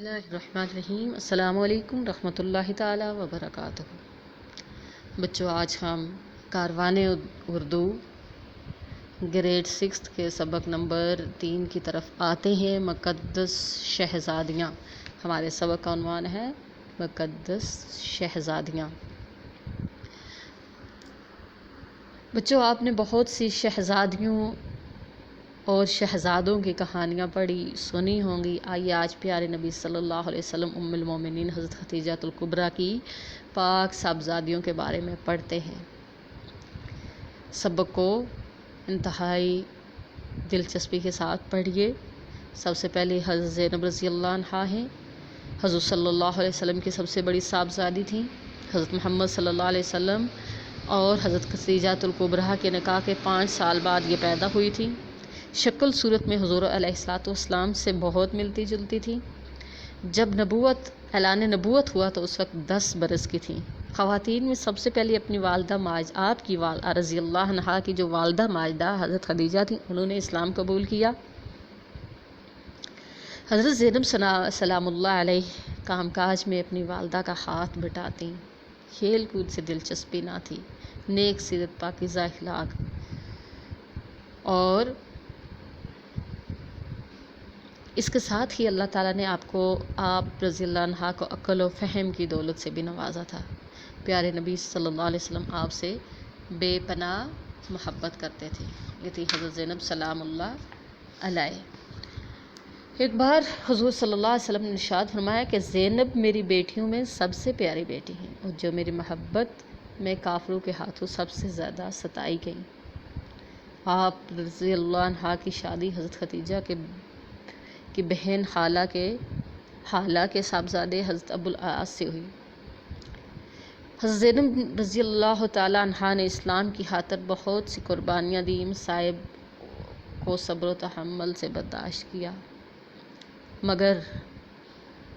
بسم اللہ الرحمن الرحیم۔ السلام علیکم رحمۃ اللہ تعالی وبرکاتہ۔ بچوں، آج ہم کاروان اردو گریڈ 6 کے سبق نمبر 3 کی طرف آتے ہیں۔ مقدس شہزادیاں، ہمارے سبق کا عنوان ہے مقدس شہزادیاں۔ بچوں، آپ نے بہت سی شہزادیوں اور شہزادوں کی کہانیاں پڑھی سنی ہوں گی۔ آئیے آج پیارے نبی صلی اللہ علیہ وسلم ام المومنین حضرت خدیجہ الکبریٰ کی پاک صاحبزادیوں کے بارے میں پڑھتے ہیں۔ سبق کو انتہائی دلچسپی کے ساتھ پڑھیے۔ سب سے پہلے حضرت زینب رضی اللہ عنہا ہیں۔ حضور صلی اللہ علیہ وسلم کی سب سے بڑی صاحبزادی تھیں۔ حضرت محمد صلی اللہ علیہ وسلم اور حضرت خدیجہ الکبریٰ کے نکاح کے 5 سال بعد یہ پیدا ہوئی تھیں۔ شکل صورت میں حضور علیہ السلام سے بہت ملتی جلتی تھی۔ جب اعلان نبوت ہوا تو اس وقت 10 برس کی تھیں۔ خواتین میں سب سے پہلے اپنی والدہ آپ کی والدہ رضی اللہ عنہا کی جو والدہ ماجدہ حضرت خدیجہ تھیں، انہوں نے اسلام قبول کیا۔ حضرت زینب سلام اللہ علیہ کام کاج میں اپنی والدہ کا ہاتھ بٹاتی، کھیل کود سے دلچسپی نہ تھی، نیک سیرت پاکیزہ اخلاق، اور اس کے ساتھ ہی اللہ تعالیٰ نے آپ رضی اللہ عنہ کو عقل و فہم کی دولت سے بھی نوازا تھا۔ پیارے نبی صلی اللہ علیہ وسلم آپ سے بے پناہ محبت کرتے تھے۔ یہ تھی حضرت زینب سلام اللہ علیہ۔ ایک بار حضور صلی اللہ علیہ وسلم نے ارشاد فرمایا کہ زینب میری بیٹیوں میں سب سے پیاری بیٹی ہیں اور جو میری محبت میں کافروں کے ہاتھوں سب سے زیادہ ستائی گئی۔ آپ رضی اللہ عنہ کی شادی حضرت خدیجہ کی بہن حالہ کے صاحبزادے حضرت ابو العاص سے ہوئی۔ حضرت زینب رضی اللہ تعالی عنہا نے اسلام کی خاطر بہت سی قربانیاں دیں، مصائب کو صبر و تحمل سے برداشت کیا، مگر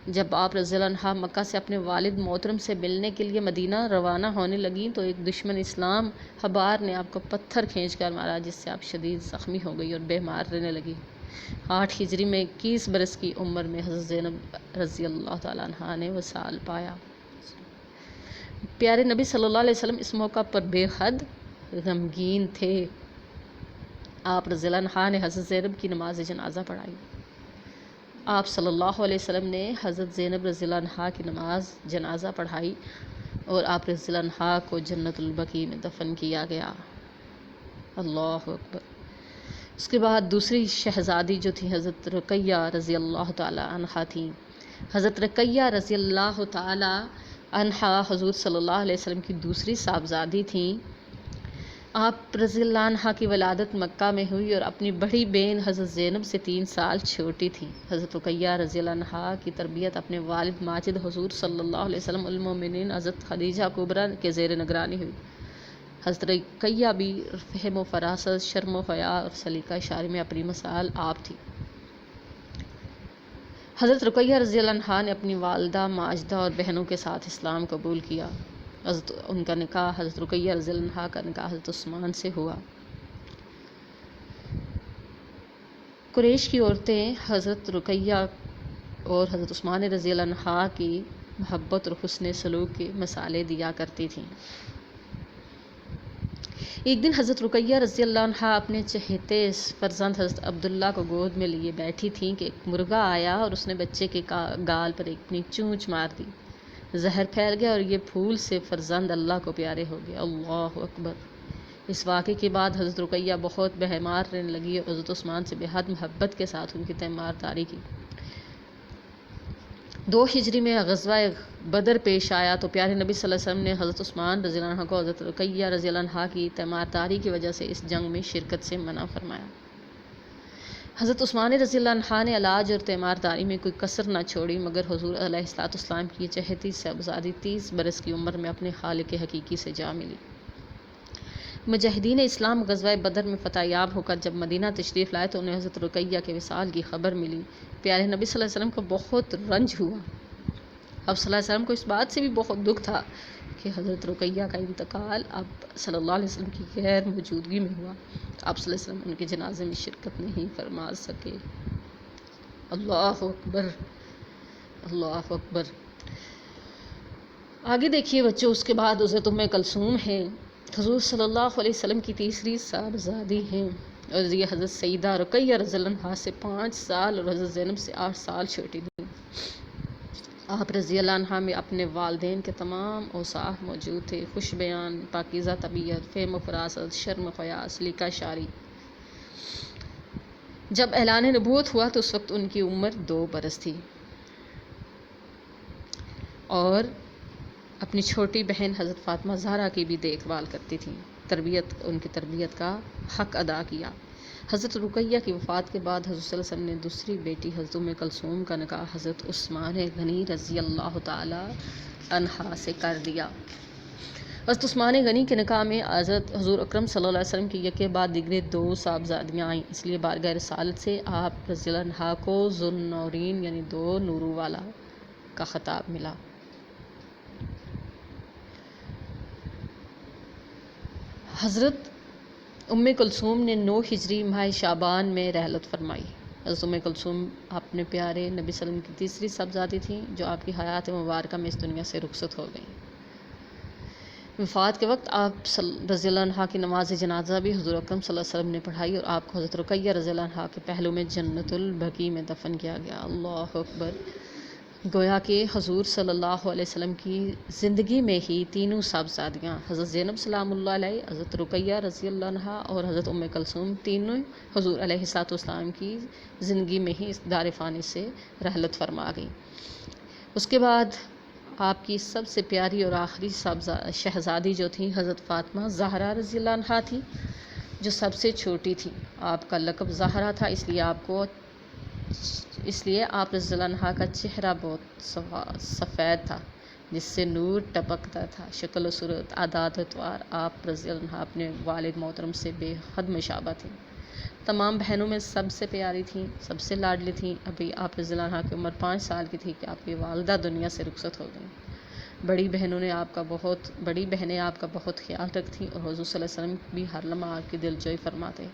جب آپ رضی اللہ عنہا مکہ سے اپنے والد محترم سے ملنے کے لیے مدینہ روانہ ہونے لگیں تو ایک دشمن اسلام حبار نے آپ کو پتھر کھینچ کر مارا، جس سے آپ شدید زخمی ہو گئی اور بیمار رہنے لگی۔ 8 ہجری میں 21 برس کی عمر میں حضرت زینب رضی اللہ تعالیٰ عنہا نے وصال پایا۔ پیارے نبی صلی اللہ علیہ وسلم اس موقع پر بے حد غمگین تھے۔ آپ رضی اللہ عنہا نے حضرت زینب کی نماز جنازہ پڑھائی۔ آپ صلی اللہ علیہ وسلم نے حضرت زینب رضی اللہ عنہا کی نماز جنازہ پڑھائی اور آپ رضی اللہ عنہا کو جنت البقیع میں دفن کیا گیا۔ اللہ اکبر۔ اس کے بعد دوسری شہزادی جو تھی حضرت رقیہ رضی اللہ تعالی عنہا تھیں۔ حضرت رقیہ رضی اللہ تعالی عنہا حضور صلی اللہ علیہ وسلم کی دوسری صاحبزادی تھیں۔ آپ رضی اللہ عنہا کی ولادت مکہ میں ہوئی اور اپنی بڑی بہن حضرت زینب سے 3 سال چھوٹی تھیں۔ حضرت رقیہ رضی اللہ عنہا کی تربیت اپنے والد ماجد حضور صلی اللہ علیہ وسلم المومنین حضرت خدیجہ کبریٰ کے زیر نگرانی ہوئی۔ حضرت رقیہ بھی فہم و فراست، شرم و حیا اور سلیقہ اشارے میں اپنی مثال آپ تھی۔ حضرت رقیہ رضی اللہ عنہا نے اپنی والدہ ماجدہ اور بہنوں کے ساتھ اسلام قبول کیا۔ ان کا نکاح حضرت رقیہ رضی اللہ عنہا کا نکاح حضرت عثمان سے ہوا۔ قریش کی عورتیں حضرت رقیہ اور حضرت عثمان رضی اللہ عنہا کی محبت اور حسن سلوک کے مثالیں دیا کرتی تھیں۔ ایک دن حضرت رقیہ رضی اللہ عنہا اپنے چہیتے فرزند حضرت عبداللہ کو گود میں لیے بیٹھی تھیں کہ ایک مرغا آیا اور اس نے بچے کے گال پر اپنی چونچ مار دی۔ زہر پھیل گیا اور یہ پھول سے فرزند اللہ کو پیارے ہو گیا۔ اللہ اکبر۔ اس واقعے کے بعد حضرت رقیہ بہت بیمار رہنے لگی اور حضرت عثمان سے بے حد محبت کے ساتھ ان کی تیمارداری کی۔ 2 ہجری میں غزوہ بدر پیش آیا تو پیارے نبی صلی اللہ علیہ وسلم نے حضرت عثمان رضی اللہ عنہ کو حضرت رقیہ رضی اللہ عنہ کی تیمارداری کی وجہ سے اس جنگ میں شرکت سے منع فرمایا۔ حضرت عثمان رضی اللہ عنہ نے علاج اور تیمارداری میں کوئی کسر نہ چھوڑی، مگر حضور علیہ السلام کی چہیتی صاحبزادی 30 برس کی عمر میں اپنے خالق حقیقی سے جا ملی۔ مجاہدین اسلام غزوہ بدر میں فتح یاب ہو کر جب مدینہ تشریف لائے تو انہیں حضرت رقیہ کے وصال کی خبر ملی۔ پیارے نبی صلی اللہ علیہ وسلم کو بہت رنج ہوا۔ اب صلی اللہ علیہ وسلم کو اس بات سے بھی بہت دکھ تھا کہ حضرت رقیہ کا انتقال اب صلی اللہ علیہ وسلم کی غیر موجودگی میں ہوا۔ آپ صلی اللہ علیہ وسلم ان کے جنازے میں شرکت نہیں فرما سکے۔ اللہ اکبر۔ اللہ اکبر۔ آگے دیکھیے بچوں، اس کے بعد حضرت ام کلثوم ہیں، حضور صلی اللہ علیہ وسلم کی تیسری صاحبزادی ہیں، اور یہ حضرت سیدہ رقیہ رضی اللہ عنہا سے 5 سال اور حضرت زینب سے 8 سال چھوٹی تھیں۔ آپ رضی اللہ عنہا میں اپنے والدین کے تمام اوصاف موجود تھے: خوش بیان، پاکیزہ طبیعت، فہم و فراست، شرم و حیا، سلیقہ شاعری۔ جب اعلان نبوت ہوا تو اس وقت ان کی عمر 2 برس تھی، اور اپنی چھوٹی بہن حضرت فاطمہ زہرا کی بھی دیکھ بھال کرتی تھیں، ان کی تربیت کا حق ادا کیا۔ حضرت رقیہ کی وفات کے بعد حضرت صلی اللہ علیہ وسلم نے دوسری بیٹی حضرت ام کلثوم کا نکاح حضرت عثمان غنی رضی اللہ تعالی عنہ سے کر دیا۔ حضرت عثمان غنی کے نکاح میں حضور اکرم صلی اللہ علیہ وسلم کی یکے بعد دیگرے 2 صاحبزادیاں آئیں، اس لیے بارگاہ رسالت سے آپ رضی اللہ عنہ کو ذو النورین یعنی 2 نوروں والا کا خطاب ملا۔ حضرت ام کلثوم نے 9 ہجری ماہ شعبان میں رحلت فرمائی۔ حضرت ام کلثوم اپنے پیارے نبی صلی اللہ علیہ وسلم کی تیسری صاحبزادی تھیں، جو آپ کی حیات مبارکہ میں اس دنیا سے رخصت ہو گئیں۔ وفات کے وقت آپ رضی اللہ عنہ کی نماز جنازہ بھی حضور اکرم صلی اللہ علیہ وسلم نے پڑھائی، اور آپ کو حضرت رقیہ رضی اللہ عنہ کے پہلو میں جنت البقیع میں دفن کیا گیا۔ اللہ اکبر۔ گویا کہ حضور صلی اللہ علیہ وسلم کی زندگی میں ہی تینوں صاحبزادیاں حضرت زینب سلام اللہ علیہ، حضرت رقیہ رضی اللہ عنہا اور حضرت ام کلثوم تینوں حضور علیہ الصلوۃ والسلام کی زندگی میں ہی اس دار فانی سے رحلت فرما گئیں۔ اس کے بعد آپ کی سب سے پیاری اور آخری شہزادی جو تھیں حضرت فاطمہ زہرا رضی اللہ عنہا تھی، جو سب سے چھوٹی تھی۔ آپ کا لقب زہرا تھا، اس لیے آپ رضی اللہ عنہا کا چہرہ بہت سفید تھا، جس سے نور ٹپکتا تھا۔ شکل و صورت، عادات و اطوار آپ رضی اللہ عنہا اپنے والد محترم سے بے حد مشابہ تھیں۔ تمام بہنوں میں سب سے پیاری تھیں، سب سے لاڈلی تھیں۔ ابھی آپ رضی اللہ عنہا کی عمر 5 سال کی تھی کہ آپ کی والدہ دنیا سے رخصت ہو گئیں۔ بڑی بہنیں آپ کا بہت خیال رکھتیں، اور حضور صلی اللہ علیہ وسلم بھی ہر لمحہ آپ کی دلجوئی فرماتے۔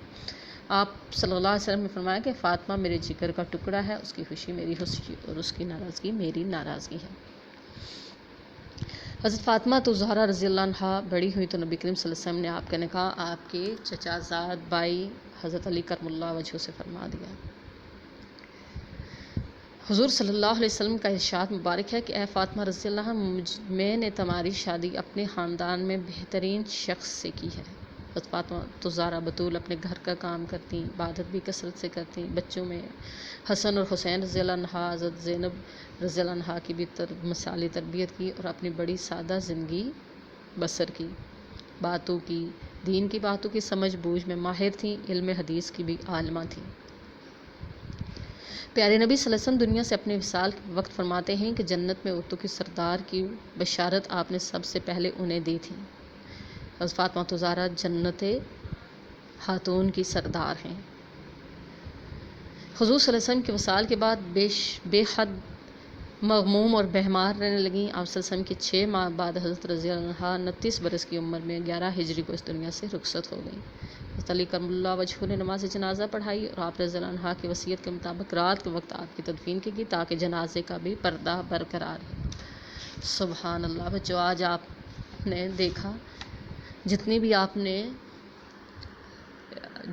آپ صلی اللہ علیہ وسلم نے فرمایا کہ فاطمہ میرے جگر کا ٹکڑا ہے، اس کی خوشی میری خوشی اور اس کی ناراضگی میری ناراضگی ہے۔ حضرت فاطمہ تو زہرا رضی اللہ عنہا بڑی ہوئی تو نبی کریم صلی اللہ علیہ وسلم نے آپ کا نکاح آپ کے چچا زاد بھائی حضرت علی کرم اللہ وجہہ سے فرما دیا۔ حضور صلی اللہ علیہ وسلم کا ارشاد مبارک ہے کہ اے فاطمہ رضی اللہ عنہ، میں نے تمہاری شادی اپنے خاندان میں بہترین شخص سے کی ہے۔ حضرت فاطمہ تو زہرا بطول اپنے گھر کا کام کرتی، عبادت بھی کثرت سے کرتی۔ بچوں میں حسن اور حسین رضی اللہ عنہ، حضرت زینب رضی اللہ عنہ کی بھی مثالی تربیت کی، اور اپنی بڑی سادہ زندگی بسر کی۔ دین کی باتوں کی سمجھ بوجھ میں ماہر تھیں، علم حدیث کی بھی عالمہ تھیں۔ پیارے نبی صلی اللہ علیہ وسلم دنیا سے اپنے وصال کے وقت فرماتے ہیں کہ جنت میں عورتوں کی سردار کی بشارت آپ نے سب سے پہلے انہیں دی تھی۔ حضرت فاطمہ تو زہرا جنت خاتون کی سردار ہیں۔ حضور صلی اللہ علیہ وسلم کے وصال کے بعد بے حد مغموم اور بہمار رہنے لگیں۔ آپ صلی اللہ علیہ وسلم کے 6 ماہ بعد حضرت رضی اللہ عنہا 29 برس کی عمر میں 11 ہجری کو اس دنیا سے رخصت ہو گئیں۔ حضرت علی کرم اللہ وجہہ نے نماز جنازہ پڑھائی، اور آپ رضی اللہ عنہا کی وصیت کے مطابق رات کے وقت آپ کی تدفین کی گئی تاکہ جنازے کا بھی پردہ برقرار ہے۔ سبحان اللہ۔ بچوں، آج آپ نے دیکھا، جتنی بھی آپ نے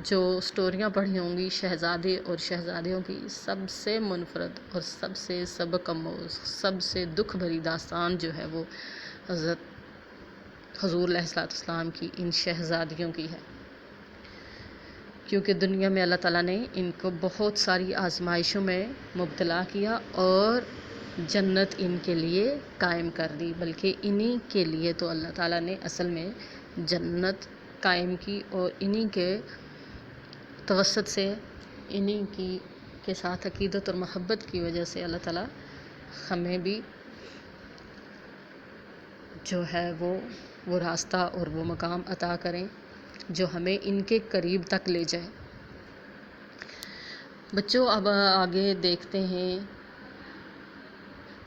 جو سٹوریاں پڑھی ہوں گی شہزادے اور شہزادیوں کی، سب سے منفرد اور سب سے سبق آموز، سب سے دکھ بھری داستان جو ہے وہ حضرت حضور علیہ السلام کی ان شہزادیوں کی ہے، کیونکہ دنیا میں اللہ تعالیٰ نے ان کو بہت ساری آزمائشوں میں مبتلا کیا اور جنت ان کے لیے قائم کر دی، بلکہ انہی کے لیے تو اللہ تعالیٰ نے اصل میں جنت قائم کی، اور انہی کے توسط سے، انہی کے ساتھ عقیدت اور محبت کی وجہ سے اللہ تعالیٰ ہمیں بھی جو ہے وہ راستہ اور وہ مقام عطا کریں جو ہمیں ان کے قریب تک لے جائے۔ بچوں، اب آگے دیکھتے ہیں۔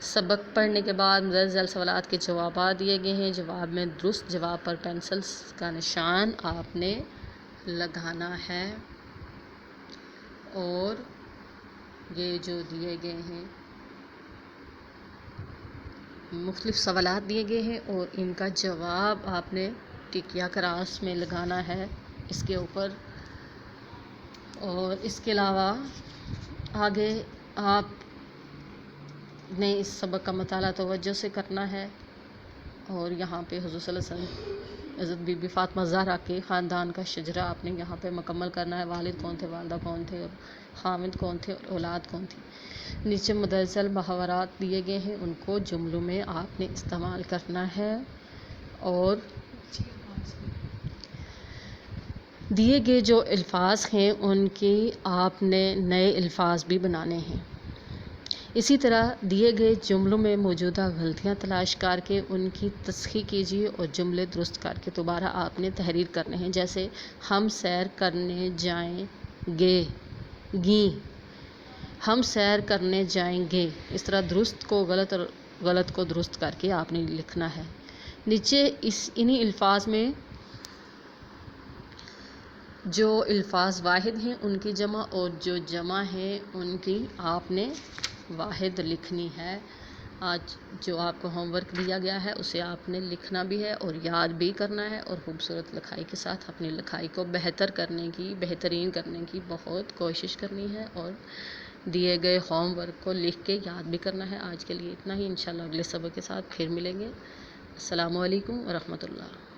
سبق پڑھنے کے بعد مزید سوالات کے جوابات دیے گئے ہیں۔ جواب میں درست جواب پر پینسلز کا نشان آپ نے لگانا ہے، اور یہ جو دیے گئے ہیں مختلف سوالات دیے گئے ہیں اور ان کا جواب آپ نے ٹک یا کراس میں لگانا ہے اس کے اوپر. اور اس کے علاوہ آگے آپ نے اس سبق کا مطالعہ توجہ سے کرنا ہے. اور یہاں پہ حضور صلی اللہ علیہ وسلم حضرت بی بی فاطمہ زہرا کے خاندان کا شجرہ آپ نے یہاں پہ مکمل کرنا ہے. والد کون تھے، والدہ کون تھے، اور خاوند کون تھے، اور اولاد کون تھی. نیچے مدرسہ محاورات دیے گئے ہیں، ان کو جملوں میں آپ نے استعمال کرنا ہے. اور دیے گئے جو الفاظ ہیں ان کی آپ نے نئے الفاظ بھی بنانے ہیں. اسی طرح دیے گئے جملوں میں موجودہ غلطیاں تلاش کر کے ان کی تصحیح کیجیے اور جملے درست کر کے دوبارہ آپ نے تحریر کرنے ہیں. جیسے ہم سیر کرنے جائیں گے، گی، ہم سیر کرنے جائیں گے. اس طرح درست کو غلط اور غلط کو درست کر کے آپ نے لکھنا ہے. نیچے انہی الفاظ میں جو الفاظ واحد ہیں ان کی جمع اور جو جمع ہیں ان کی آپ نے واحد لکھنی ہے. آج جو آپ کو ہوم ورک دیا گیا ہے اسے آپ نے لکھنا بھی ہے اور یاد بھی کرنا ہے، اور خوبصورت لکھائی کے ساتھ اپنی لکھائی کو بہترین کرنے کی بہت کوشش کرنی ہے، اور دیے گئے ہوم ورک کو لکھ کے یاد بھی کرنا ہے. آج کے لیے اتنا ہی، انشاءاللہ اگلے سبق کے ساتھ پھر ملیں گے. السلام علیکم ورحمۃ اللہ.